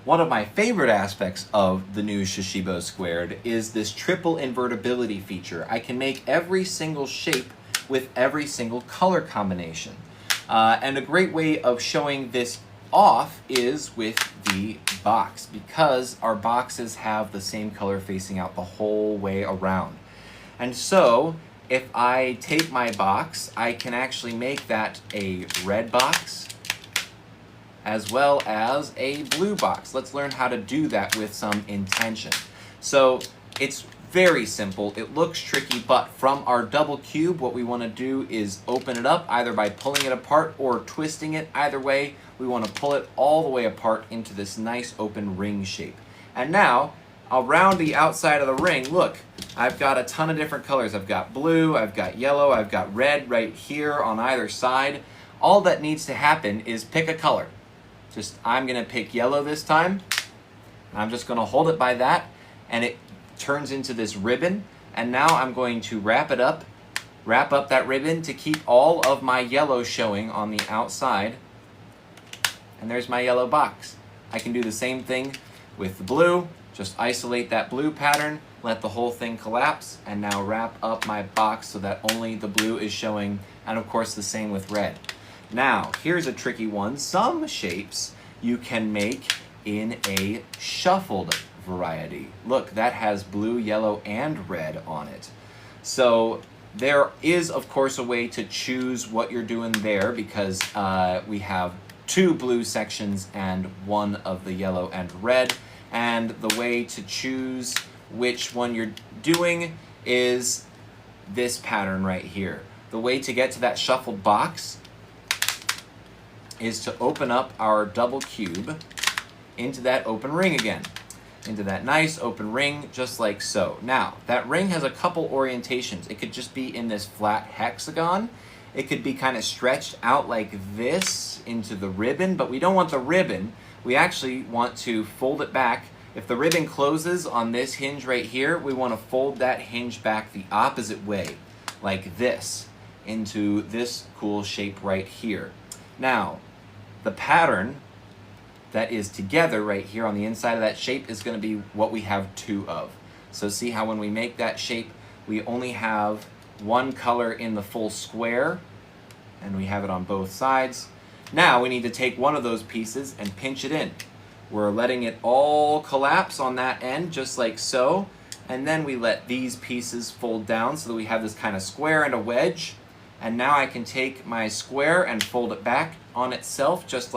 One of my favorite aspects of the new Shashibo² is this triple invertibility feature. I can make every single shape with every single color combination. And a great way of showing this off is with the box, because our boxes have the same color facing out the whole way around. And so if I take my box, I can actually make that a red box as well as a blue box. Let's learn how to do that with some intention. So it's very simple. It looks tricky, but from our double cube, what we want to do is open it up either by pulling it apart or twisting it. Either way, we want to pull it all the way apart into this nice open ring shape. And now, around the outside of the ring, look, I've got a ton of different colors. I've got blue, I've got yellow, I've got red right here on either side. All that needs to happen is pick a color. I'm gonna pick yellow this time. I'm just gonna hold it by that, and it turns into this ribbon. And now I'm going to wrap up that ribbon to keep all of my yellow showing on the outside. And there's my yellow box. I can do the same thing with the blue. Just isolate that blue pattern, let the whole thing collapse, and now wrap up my box so that only the blue is showing, and of course the same with red. Now, here's a tricky one. Some shapes you can make in a shuffled variety. Look, that has blue, yellow, and red on it. So there is, of course, a way to choose what you're doing there, because we have 2 blue sections and 1 of the yellow and red. And the way to choose which one you're doing is this pattern right here. The way to get to that shuffled box is to open up our double cube into that open ring again. Into that nice open ring, just like so. Now, that ring has a couple orientations. It could just be in this flat hexagon. It could be kind of stretched out like this into the ribbon, but we don't want the ribbon. We actually want to fold it back. If the ribbon closes on this hinge right here, we want to fold that hinge back the opposite way, like this, into this cool shape right here. Now, the pattern that is together right here on the inside of that shape is going to be what we have 2 of. So see how when we make that shape, we only have 1 color in the full square, and we have it on both sides. Now we need to take one of those pieces and pinch it in. We're letting it all collapse on that end, just like so. And then we let these pieces fold down so that we have this kind of square and a wedge. And now I can take my square and fold it back on itself, just like